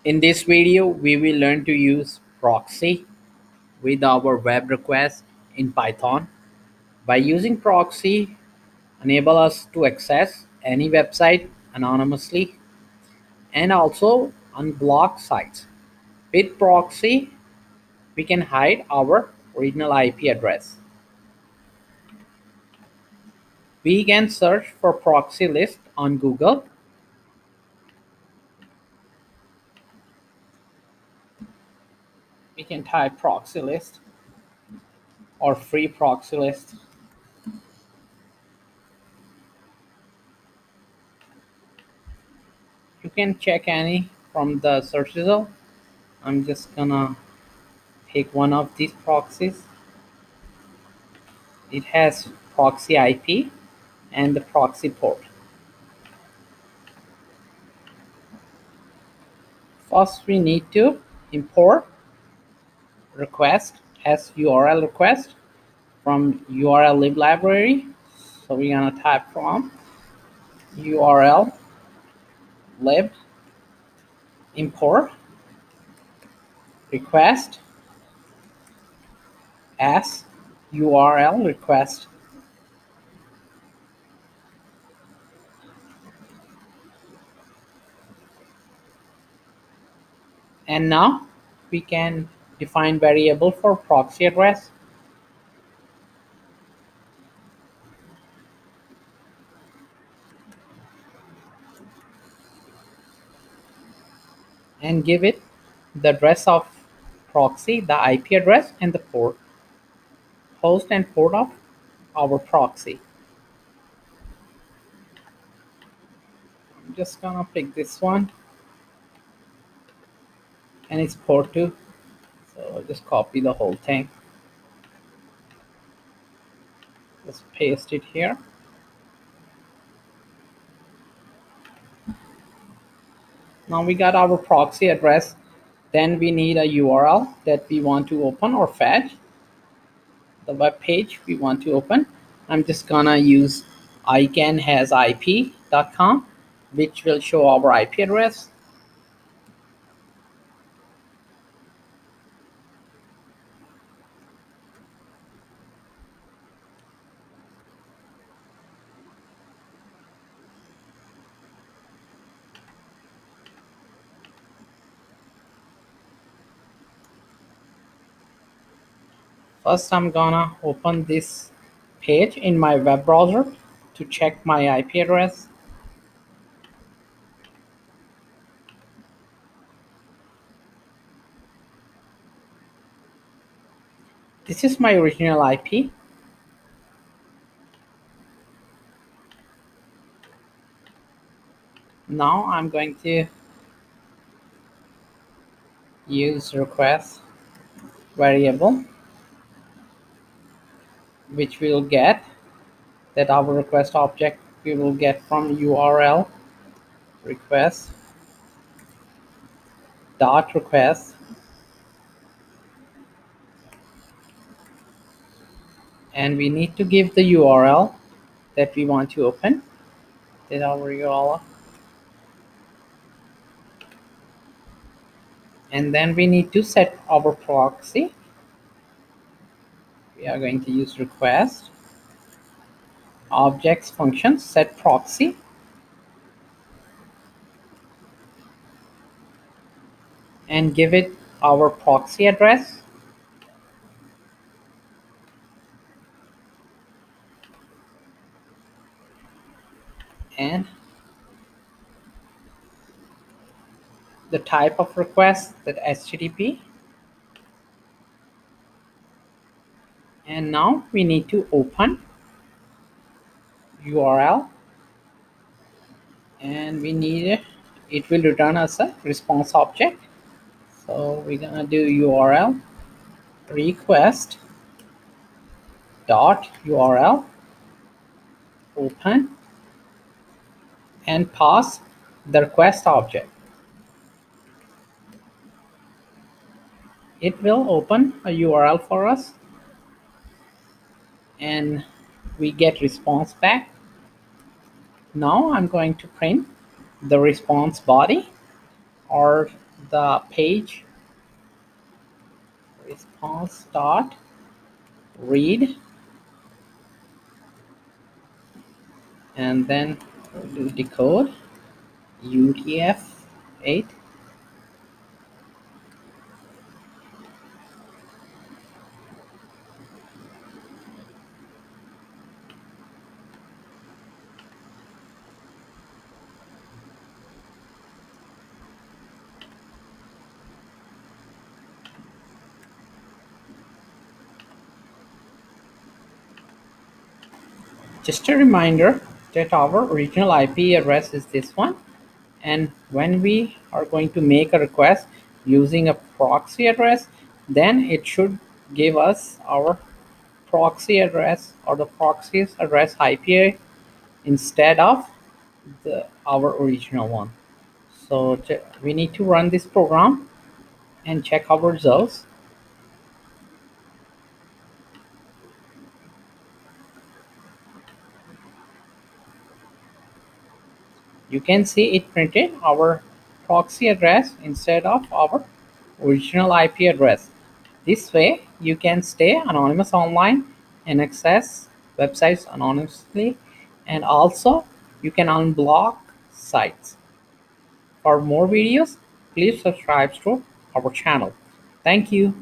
In this video, we will learn to use Proxy with our web request in Python. By using Proxy, enable us to access any website anonymously and also unblock sites. With Proxy, we can hide our original IP address. We can search for proxy list on Google. We can type proxy list or free proxy list. You can check any from the search result. I'm just gonna pick one of these proxies. It has proxy IP and the proxy port. First, we need to import request as URL request from URL lib library. So we're gonna type from URL lib import request as URL request. And now we can define variable for proxy address. And give it the address of proxy, the IP address, and the port, host and port of our proxy. I'm just gonna pick this one, and it's port 2. So I'll just copy the whole thing. Just paste it here. Now we got our proxy address. Then we need a URL that we want to open or fetch. The web page we want to open. I'm just gonna use icanhasip.com, which will show our IP address. First, I'm gonna open this page in my web browser to check my IP address. This is my original IP. Now I'm going to use request variable, which will get that our request object we will get from URL request dot request, and we need to give the URL that we want to open. That our URL, and then we need to set our proxy. We are going to use request objects function set proxy, and give it our proxy address. And the type of request, that HTTP. And now we need to open URL, and we need it will return us a response object. So we're gonna do URL request dot URL open and pass the request object. It will open a URL for us, and we get response back. Now I'm going to print the response body or the page response dot read, and then do decode UTF-8. Just a reminder that our original IP address is this one, and when we are going to make a request using a proxy address, then it should give us our proxy address or the proxy's address IP instead of our original one. So we need to run this program and check our results. You can see it printed our proxy address instead of our original IP address. This way, you can stay anonymous online and access websites anonymously, and also you can unblock sites. For more videos, please subscribe to our channel. Thank you.